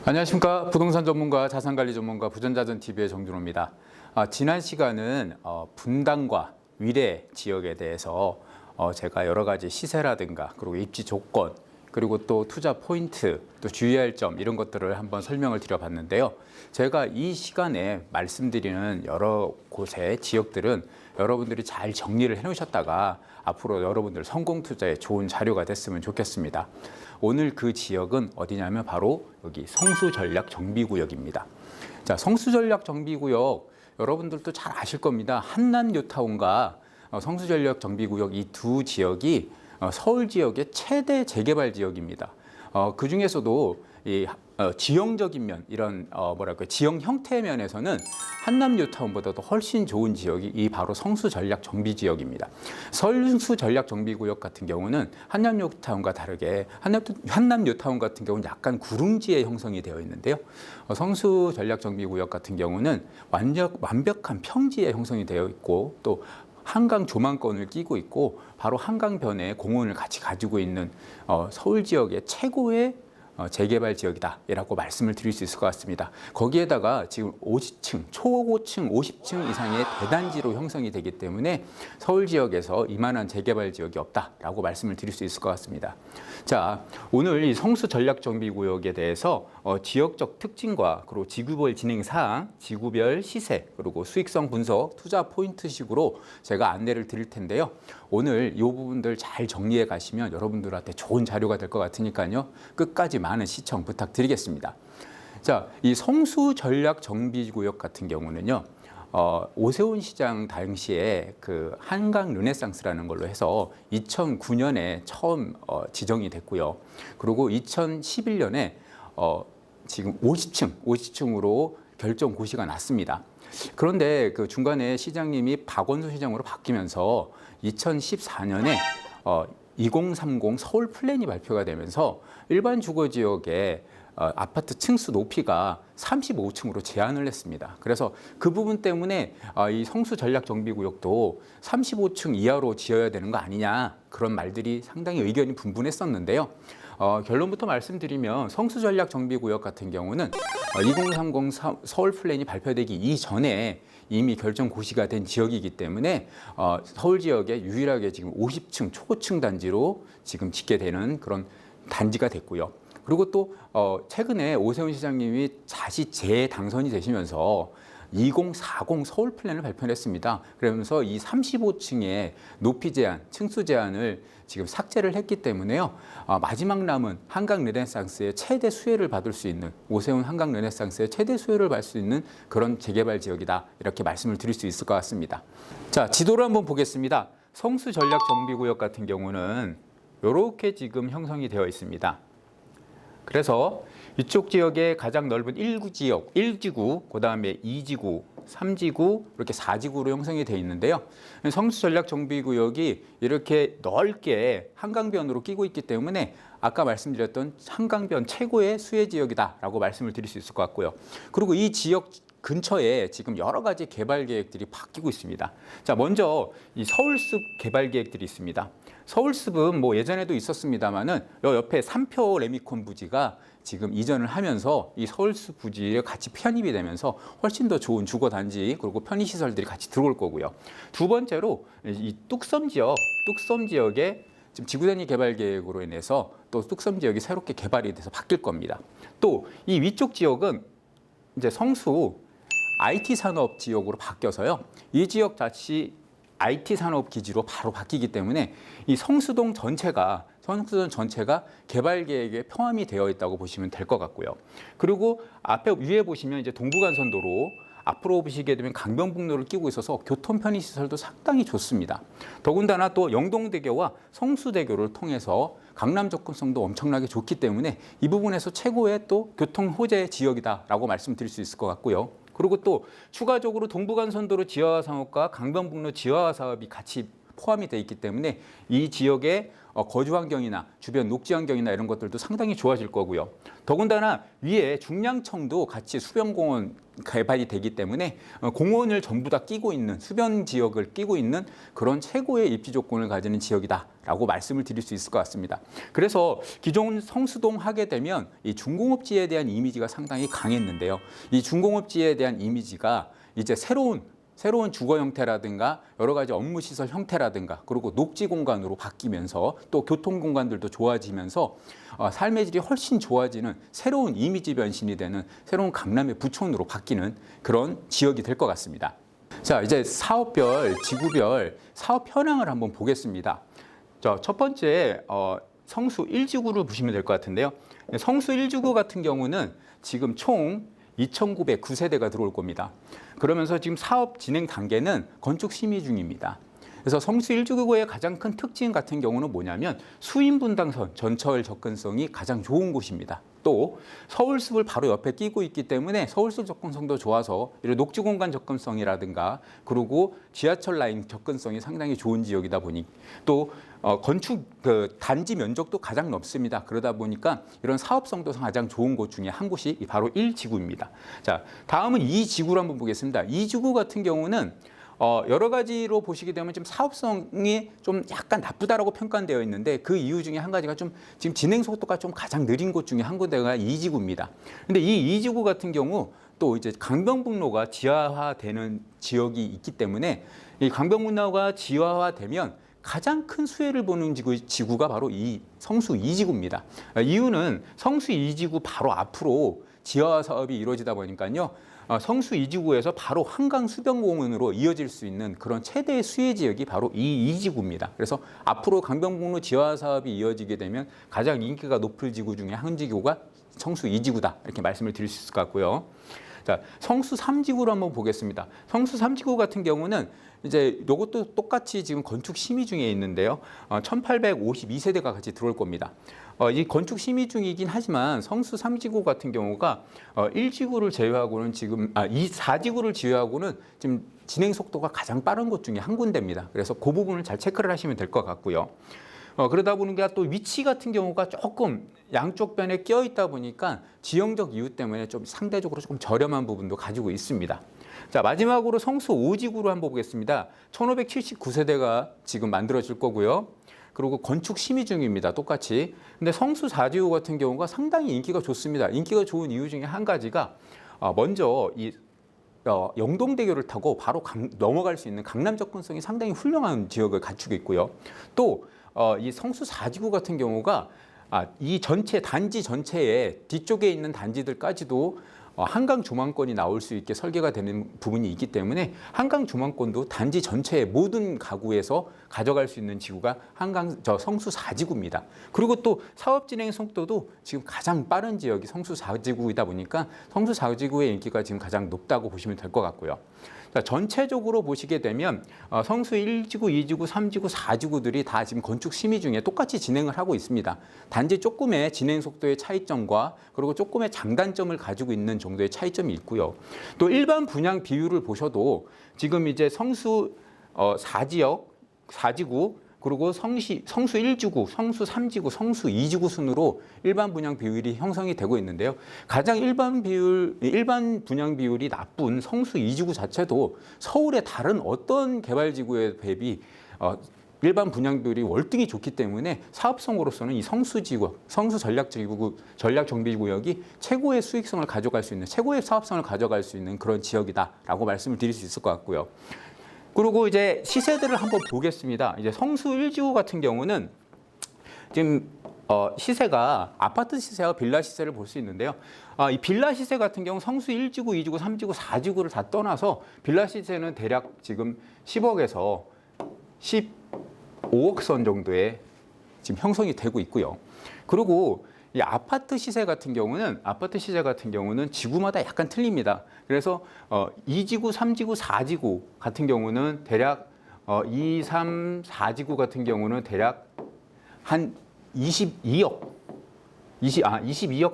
안녕하십니까. 부동산 전문가, 자산관리 전문가, 부전자전TV의 정준호입니다. 지난 시간은 분당과 위례 지역에 대해서 제가 여러 가지 시세라든가 그리고 입지 조건 그리고 또 투자 포인트 또 주의할 점 이런 것들을 한번 설명을 드려봤는데요. 제가 이 시간에 말씀드리는 여러 곳의 지역들은 여러분들이 잘 정리를 해놓으셨다가 앞으로 여러분들 성공 투자에 좋은 자료가 됐으면 좋겠습니다. 오늘 그 지역은 어디냐면 바로 여기 성수전략정비구역입니다. 자, 성수전략정비구역 여러분들도 잘 아실 겁니다. 한남뉴타운과 성수전략정비구역 이 두 지역이 서울 지역의 최대 재개발 지역입니다. 그 중에서도 이 지형적인 면, 이런 지형 형태 면에서는 한남뉴타운보다도 훨씬 좋은 지역이 이 바로 성수전략정비지역입니다. 성수전략정비구역 같은 경우는 한남뉴타운과 다르게 한남뉴타운 같은 경우는 약간 구릉지에 형성이 되어 있는데요. 성수전략정비구역 같은 경우는 완벽한 평지에 형성이 되어 있고 또 한강 조망권을 끼고 있고 바로 한강변에 공원을 같이 가지고 있는 서울 지역의 최고의 재개발 지역이다라고 말씀을 드릴 수 있을 것 같습니다. 거기에다가 지금 50층, 초고층 50층 이상의 대단지로 형성이 되기 때문에 서울 지역에서 이만한 재개발 지역이 없다라고 말씀을 드릴 수 있을 것 같습니다. 자, 오늘 이 성수전략정비구역에 대해서 지역적 특징과 그리고 지구별 진행 사항, 지구별 시세, 그리고 수익성 분석, 투자 포인트식으로 제가 안내를 드릴 텐데요. 오늘 이 부분들 잘 정리해 가시면 여러분들한테 좋은 자료가 될 것 같으니까요. 끝까지 많은 시청 부탁드리겠습니다. 자, 이 성수전략정비구역 같은 경우는요. 오세훈 시장 당시에 그 한강 르네상스라는 걸로 해서 2009년에 처음 지정이 됐고요. 그리고 2011년에 지금 50층으로 결정 고시가 났습니다. 그런데 그 중간에 시장님이 박원순 시장으로 바뀌면서 2014년에 2030 서울 플랜이 발표가 되면서 일반 주거지역에 아파트 층수 높이가 35층으로 제한을 했습니다. 그래서 그 부분 때문에 이 성수전략정비구역도 35층 이하로 지어야 되는 거 아니냐 그런 말들이 상당히 의견이 분분했었는데요. 결론부터 말씀드리면 성수전략정비구역 같은 경우는 2030 서울 플랜이 발표되기 이전에 이미 결정 고시가 된 지역이기 때문에 서울 지역에 유일하게 지금 50층 초고층 단지로 지금 짓게 되는 그런 단지가 됐고요. 그리고 또 최근에 오세훈 시장님이 다시 재당선이 되시면서 2040 서울 플랜을 발표했습니다. 그러면서 이 35층의 높이 제한, 층수 제한을 지금 삭제를 했기 때문에요. 마지막 남은 한강 르네상스의 최대 수혜를 받을 수 있는 오세훈 한강 르네상스의 최대 수혜를 받을 수 있는 그런 재개발 지역이다. 이렇게 말씀을 드릴 수 있을 것 같습니다. 자, 지도를 한번 보겠습니다. 성수전략정비구역 같은 경우는 이렇게 지금 형성이 되어 있습니다. 그래서 이쪽 지역의 가장 넓은 1구 지역, 1지구, 그다음에 2지구, 3지구, 이렇게 4지구로 형성이 되어 있는데요. 성수전략정비구역이 이렇게 넓게 한강변으로 끼고 있기 때문에 아까 말씀드렸던 한강변 최고의 수혜 지역이다라고 말씀을 드릴 수 있을 것 같고요. 그리고 이 지역 근처에 지금 여러 가지 개발 계획들이 바뀌고 있습니다. 자, 먼저 이 서울숲 개발 계획들이 있습니다. 서울숲은 뭐 예전에도 있었습니다만은 요 옆에 3표 레미콘 부지가 지금 이전을 하면서 이 서울숲 부지에 같이 편입이 되면서 훨씬 더 좋은 주거 단지 그리고 편의 시설들이 같이 들어올 거고요. 두 번째로 이 뚝섬 지역에 지금 지구단위 개발 계획으로 인해서 또 뚝섬 지역이 새롭게 개발이 돼서 바뀔 겁니다. 또 이 위쪽 지역은 이제 성수 IT 산업 지역으로 바뀌어서요. 이 지역 자치 IT 산업 기지로 바로 바뀌기 때문에 이 성수동 전체가 개발 계획에 포함이 되어 있다고 보시면 될 것 같고요. 그리고 앞에 위에 보시면 이제 동부간선도로 앞으로 보시게 되면 강변북로를 끼고 있어서 교통 편의 시설도 상당히 좋습니다. 더군다나 또 영동대교와 성수대교를 통해서 강남 접근성도 엄청나게 좋기 때문에 이 부분에서 최고의 또 교통 호재 지역이다라고 말씀드릴 수 있을 것 같고요. 그리고 또 추가적으로 동부간선도로 지하화 사업과 강변북로 지하화 사업이 같이 포함이 되어 있기 때문에 이 지역의 거주 환경이나 주변 녹지 환경이나 이런 것들도 상당히 좋아질 거고요. 더군다나 위에 중량청도 같이 수변공원 개발이 되기 때문에 공원을 전부 다 끼고 있는 수변 지역을 끼고 있는 그런 최고의 입지 조건을 가지는 지역이다라고 말씀을 드릴 수 있을 것 같습니다. 그래서 기존 성수동 하게 되면 이 중공업지에 대한 이미지가 상당히 강했는데요. 이 중공업지에 대한 이미지가 이제 새로운 주거 형태라든가 여러 가지 업무 시설 형태라든가 그리고 녹지 공간으로 바뀌면서 또 교통 공간들도 좋아지면서 삶의 질이 훨씬 좋아지는 새로운 이미지 변신이 되는 새로운 강남의 부촌으로 바뀌는 그런 지역이 될 것 같습니다. 자, 이제 사업별, 지구별 사업 현황을 한번 보겠습니다. 첫 번째 성수 1지구를 보시면 될 것 같은데요. 성수 1지구 같은 경우는 지금 총 2,909세대가 들어올 겁니다. 그러면서 지금 사업 진행 단계는 건축 심의 중입니다. 그래서 성수 1지구의 가장 큰 특징 같은 경우는 뭐냐면 수인 분당선 전철 접근성이 가장 좋은 곳입니다. 또 서울숲을 바로 옆에 끼고 있기 때문에 서울숲 접근성도 좋아서 이런 녹지 공간 접근성이라든가 그리고 지하철 라인 접근성이 상당히 좋은 지역이다 보니 또 건축 단지 면적도 가장 넓습니다. 그러다 보니까 이런 사업성도 가장 좋은 곳 중에 한 곳이 바로 1지구입니다. 자, 다음은 2지구를 한번 보겠습니다. 2지구 같은 경우는 여러 가지로 보시게 되면 좀 사업성이 좀 약간 나쁘다라고 평가되어 있는데 그 이유 중에 한 가지가 좀 지금 진행 속도가 좀 가장 느린 곳 중에 한 군데가 2지구입니다. 근데 이 2지구 같은 경우 또 이제 강변북로가 지하화되는 지역이 있기 때문에 이 강변북로가 지하화되면 가장 큰 수혜를 보는 지구가 바로 이 성수 2지구입니다. 이유는 성수 2지구 바로 앞으로 지하화 사업이 이루어지다 보니까요. 성수 2지구에서 바로 한강 수변공원으로 이어질 수 있는 그런 최대의 수혜 지역이 바로 이 2지구입니다. 그래서 앞으로 강변북로 지하화 사업이 이어지게 되면 가장 인기가 높을 지구 중에 한 지구가 성수 2지구다. 이렇게 말씀을 드릴 수 있을 것 같고요. 자, 성수 3지구로 한번 보겠습니다. 성수 3지구 같은 경우는 이제 이것도 똑같이 지금 건축 심의 중에 있는데요. 1,852세대가 같이 들어올 겁니다. 이 건축 심의 중이긴 하지만 성수 3지구 같은 경우가 1지구를 제외하고는 지금 이 4지구를 제외하고는 지금 진행 속도가 가장 빠른 곳 중에 한 군데입니다. 그래서 그 부분을 잘 체크를 하시면 될 것 같고요. 그러다 보니까 또 위치 같은 경우가 조금 양쪽 변에 끼어 있다 보니까 지형적 이유 때문에 좀 상대적으로 조금 저렴한 부분도 가지고 있습니다. 자, 마지막으로 성수 5지구로 한번 보겠습니다. 1,579세대가 지금 만들어질 거고요. 그리고 건축 심의 중입니다. 똑같이. 근데 성수 4지구 같은 경우가 상당히 인기가 좋습니다. 인기가 좋은 이유 중에 한 가지가 먼저 이 영동대교를 타고 바로 넘어갈 수 있는 강남 접근성이 상당히 훌륭한 지역을 갖추고 있고요. 또 이 성수 4지구 같은 경우가 이 전체 단지 전체에 뒤쪽에 있는 단지들까지도 한강 조망권이 나올 수 있게 설계가 되는 부분이 있기 때문에 한강 조망권도 단지 전체의 모든 가구에서 가져갈 수 있는 지구가 성수 4지구입니다. 그리고 또 사업 진행 속도도 지금 가장 빠른 지역이 성수 4지구이다 보니까 성수 4지구의 인기가 지금 가장 높다고 보시면 될 것 같고요. 자, 전체적으로 보시게 되면 성수 1지구, 2지구, 3지구, 4지구들이 다 지금 건축 심의 중에 똑같이 진행을 하고 있습니다. 단지 조금의 진행 속도의 차이점과 그리고 조금의 장단점을 가지고 있는 정도의 차이점이 있고요. 또 일반 분양 비율을 보셔도 지금 이제 성수 4지구 그리고 성수 1지구, 성수 3지구, 성수 2지구 순으로 일반 분양 비율이 형성이 되고 있는데요. 가장 일반 분양 비율이 나쁜 성수 2지구 자체도 서울의 다른 어떤 개발지구에 대비 일반 분양 비율이 월등히 좋기 때문에 사업성으로서는 이 성수지구, 성수 전략정비구역이 최고의 수익성을 가져갈 수 있는, 최고의 사업성을 가져갈 수 있는 그런 지역이다라고 말씀을 드릴 수 있을 것 같고요. 그리고 이제 시세들을 한번 보겠습니다. 이제 성수 1지구 같은 경우는 지금 시세가 아파트 시세와 빌라 시세를 볼 수 있는데요. 이 빌라 시세 같은 경우 성수 1지구, 2지구, 3지구, 4지구를 다 떠나서 빌라 시세는 대략 지금 10억에서 15억 선 정도에 지금 형성이 되고 있고요. 그리고 이 아파트 시세 같은 경우는 지구마다 약간 틀립니다. 그래서 2지구, 3지구, 4지구 같은 경우는 대략 2, 3, 4지구 같은 경우는 대략 한 22억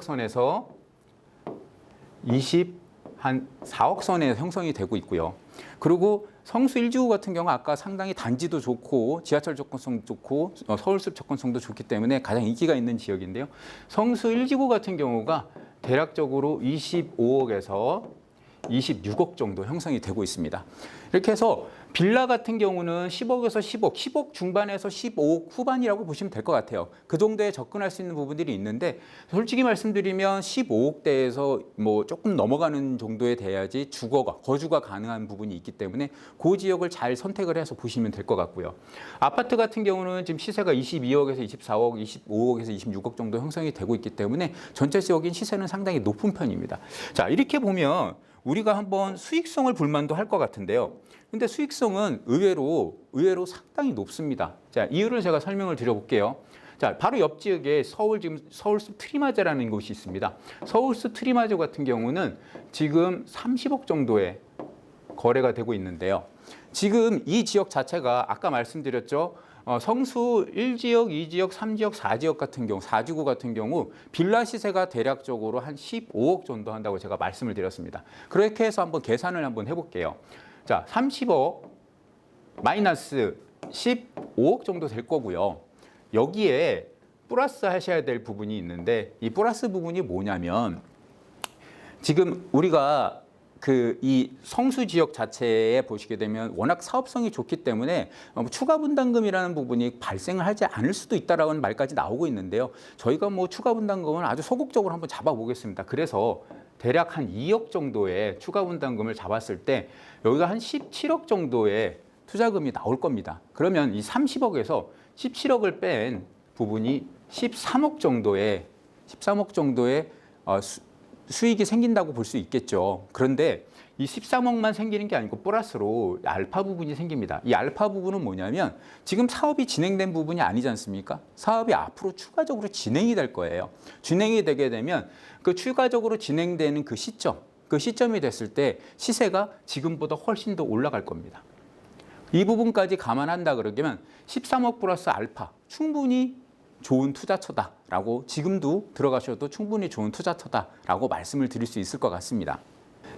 선에서 한 4억 선에 형성이 되고 있고요. 그리고 성수 1지구 같은 경우 아까 상당히 단지도 좋고 지하철 접근성 좋고 서울숲 접근성도 좋기 때문에 가장 인기가 있는 지역인데요. 성수 1지구 같은 경우가 대략적으로 25억에서 26억 정도 형성이 되고 있습니다. 이렇게 해서 빌라 같은 경우는 10억에서 10억 중반에서 15억 후반이라고 보시면 될 것 같아요. 그 정도에 접근할 수 있는 부분들이 있는데 솔직히 말씀드리면 15억대에서 뭐 조금 넘어가는 정도에 돼야지 거주가 가능한 부분이 있기 때문에 그 지역을 잘 선택을 해서 보시면 될 것 같고요. 아파트 같은 경우는 지금 시세가 22억에서 24억, 25억에서 26억 정도 형성이 되고 있기 때문에 전체적인 시세는 상당히 높은 편입니다. 자, 이렇게 보면 우리가 한번 수익성을 볼만도 할 것 같은데요. 근데 수익성은 의외로 상당히 높습니다. 자, 이유를 제가 설명을 드려볼게요. 자, 바로 옆 지역에 서울숲 트리마자라는 곳이 있습니다. 서울숲 트리마자 같은 경우는 지금 30억 정도의 거래가 되고 있는데요. 지금 이 지역 자체가 아까 말씀드렸죠. 성수 1지역, 2지역, 3지역, 4지역 같은 경우, 4지구 같은 경우 빌라 시세가 대략적으로 한 15억 정도 한다고 제가 말씀을 드렸습니다. 그렇게 해서 한번 계산을 한번 해볼게요. 자, 30억 마이너스 15억 정도 될 거고요. 여기에 플러스 하셔야 될 부분이 있는데 이 플러스 부분이 뭐냐면 지금 우리가 이 성수 지역 자체에 보시게 되면 워낙 사업성이 좋기 때문에 추가 분담금이라는 부분이 발생을 하지 않을 수도 있다라는 말까지 나오고 있는데요. 저희가 뭐 추가 분담금을 아주 소극적으로 한번 잡아보겠습니다. 그래서 대략 한 2억 정도의 추가 분담금을 잡았을 때 여기가 한 17억 정도의 투자금이 나올 겁니다. 그러면 이 30억에서 17억을 뺀 부분이 13억 정도의 수익이 생긴다고 볼 수 있겠죠. 그런데 이 13억만 생기는 게 아니고 플러스로 알파 부분이 생깁니다. 이 알파 부분은 뭐냐면 지금 사업이 진행된 부분이 아니지 않습니까? 사업이 앞으로 추가적으로 진행이 될 거예요. 진행이 되게 되면 그 추가적으로 진행되는 그 시점이 됐을 때 시세가 지금보다 훨씬 더 올라갈 겁니다. 이 부분까지 감안한다 그러면 13억 플러스 알파 충분히 좋은 투자처다라고 지금도 들어가셔도 충분히 좋은 투자처다라고 말씀을 드릴 수 있을 것 같습니다.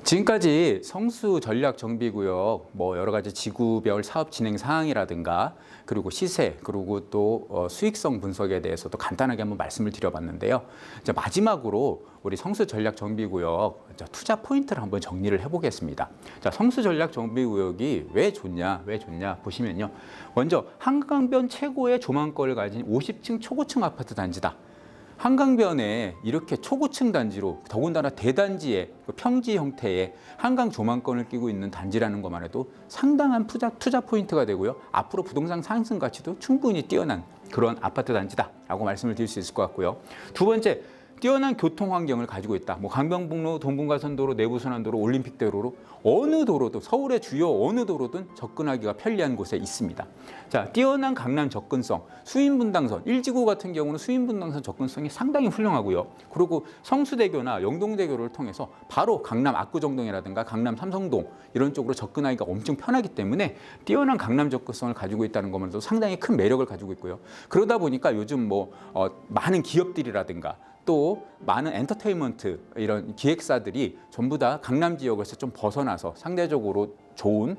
지금까지 성수 전략 정비구역 뭐 여러 가지 지구별 사업 진행 사항이라든가 그리고 시세 그리고 또 수익성 분석에 대해서도 간단하게 한번 말씀을 드려봤는데요. 이제 마지막으로 우리 성수 전략 정비구역 투자 포인트를 한번 정리를 해보겠습니다. 자, 성수 전략 정비구역이 왜 좋냐 보시면요. 먼저 한강변 최고의 조망권을 가진 50층 초고층 아파트 단지다. 한강변에 이렇게 초고층 단지로 더군다나 대단지의 평지 형태의 한강 조망권을 끼고 있는 단지라는 것만 해도 상당한 투자 포인트가 되고요. 앞으로 부동산 상승 가치도 충분히 뛰어난 그런 아파트 단지다라고 말씀을 드릴 수 있을 것 같고요. 두 번째, 뛰어난 교통 환경을 가지고 있다. 뭐 강변북로, 동분가선도로, 내부순환도로, 올림픽대로로 어느 도로도 서울의 주요 어느 도로든 접근하기가 편리한 곳에 있습니다. 자, 뛰어난 강남 접근성, 수인분당선, 1지구 같은 경우는 수인분당선 접근성이 상당히 훌륭하고요. 그리고 성수대교나 영동대교를 통해서 바로 강남 압구정동이라든가 강남 삼성동 이런 쪽으로 접근하기가 엄청 편하기 때문에 뛰어난 강남 접근성을 가지고 있다는 것만으로도 상당히 큰 매력을 가지고 있고요. 그러다 보니까 요즘 많은 기업들이라든가 또 많은 엔터테인먼트 이런 기획사들이 전부 다 강남 지역에서 좀 벗어나서 상대적으로 좋은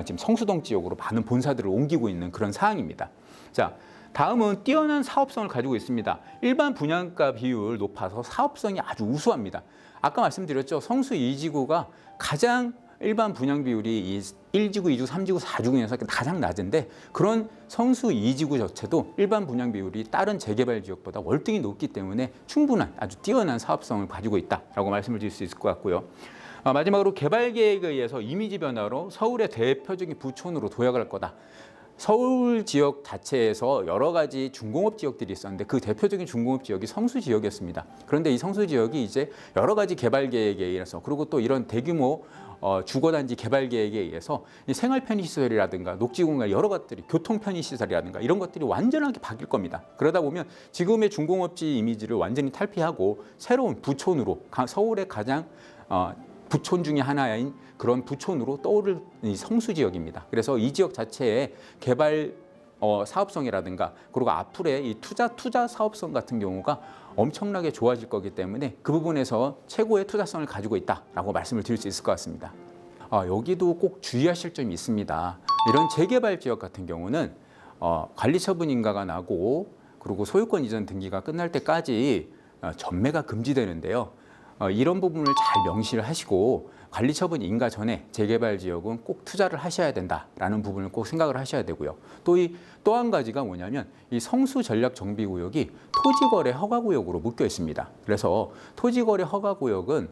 지금 성수동 지역으로 많은 본사들을 옮기고 있는 그런 상황입니다. 자, 다음은 뛰어난 사업성을 가지고 있습니다. 일반 분양가 비율 높아서 사업성이 아주 우수합니다. 아까 말씀드렸죠. 성수 2지구가 가장 일반 분양 비율이 이 1지구, 2지구, 3지구, 4지구 중에서 가장 낮은데 그런 성수 2지구 자체도 일반 분양 비율이 다른 재개발 지역보다 월등히 높기 때문에 충분한 아주 뛰어난 사업성을 가지고 있다라고 말씀을 드릴 수 있을 것 같고요. 마지막으로 개발 계획에 의해서 이미지 변화로 서울의 대표적인 부촌으로 도약을 할 거다. 서울 지역 자체에서 여러 가지 중공업 지역들이 있었는데 그 대표적인 중공업 지역이 성수 지역이었습니다. 그런데 이 성수 지역이 이제 여러 가지 개발 계획에 의해서 그리고 또 이런 대규모 주거단지 개발 계획에 의해서 생활 편의시설이라든가 녹지공간 여러 것들이 교통 편의시설이라든가 이런 것들이 완전하게 바뀔 겁니다. 그러다 보면 지금의 중공업지 이미지를 완전히 탈피하고 새로운 부촌으로 서울의 가장 부촌 중에 하나인 그런 부촌으로 떠오를 이 성수 지역입니다. 그래서 이 지역 자체의 개발 사업성이라든가 그리고 앞으로의 이 투자 사업성 같은 경우가 엄청나게 좋아질 거기 때문에 그 부분에서 최고의 투자성을 가지고 있다라고 말씀을 드릴 수 있을 것 같습니다. 여기도 꼭 주의하실 점이 있습니다. 이런 재개발 지역 같은 경우는 관리처분 인가가 나고 그리고 소유권 이전 등기가 끝날 때까지 전매가 금지되는데요. 이런 부분을 잘 명시를 하시고 관리처분 인가 전에 재개발 지역은 꼭 투자를 하셔야 된다라는 부분을 꼭 생각을 하셔야 되고요. 또 한 가지가 뭐냐면 이 성수 전략 정비 구역이 토지거래 허가 구역으로 묶여 있습니다. 그래서 토지거래 허가 구역은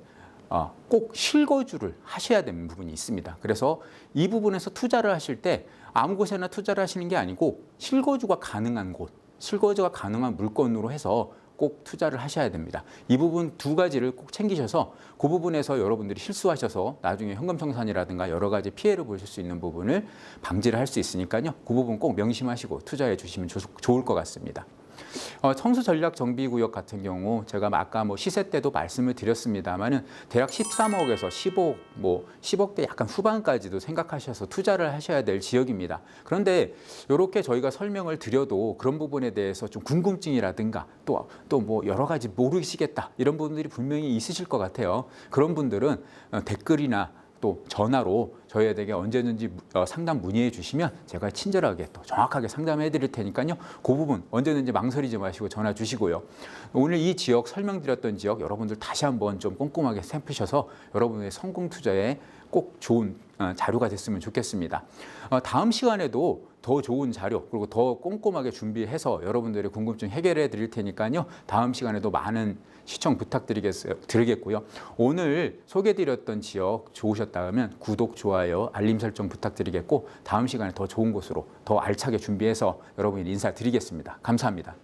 꼭 실거주를 하셔야 되는 부분이 있습니다. 그래서 이 부분에서 투자를 하실 때 아무 곳에나 투자를 하시는 게 아니고 실거주가 가능한 곳, 실거주가 가능한 물건으로 해서 꼭 투자를 하셔야 됩니다. 이 부분 두 가지를 꼭 챙기셔서 그 부분에서 여러분들이 실수하셔서 나중에 현금청산이라든가 여러 가지 피해를 보실 수 있는 부분을 방지를 할 수 있으니까요. 그 부분 꼭 명심하시고 투자해 주시면 좋을 것 같습니다. 성수 전략 정비구역 같은 경우 제가 아까 시세 때도 말씀을 드렸습니다만은 대략 13억에서 15억, 10억대 약간 후반까지도 생각하셔서 투자를 하셔야 될 지역입니다. 그런데 이렇게 저희가 설명을 드려도 그런 부분에 대해서 좀 궁금증이라든가 또 여러 가지 모르시겠다 이런 분들이 분명히 있으실 것 같아요. 그런 분들은 댓글이나 또 전화로 저희에게 언제든지 상담 문의해 주시면 제가 친절하게 또 정확하게 상담해 드릴 테니까요. 그 부분 언제든지 망설이지 마시고 전화 주시고요. 오늘 이 지역 설명드렸던 지역 여러분들 다시 한번 좀 꼼꼼하게 살피셔서 여러분의 성공 투자에 꼭 좋은 자료가 됐으면 좋겠습니다. 다음 시간에도 더 좋은 자료 그리고 더 꼼꼼하게 준비해서 여러분들의 궁금증 해결해 드릴 테니까요. 다음 시간에도 많은 시청 부탁드리겠고요. 오늘 소개드렸던 지역 좋으셨다면 구독, 좋아요, 알림 설정 부탁드리겠고 다음 시간에 더 좋은 곳으로 더 알차게 준비해서 여러분이 인사드리겠습니다. 감사합니다.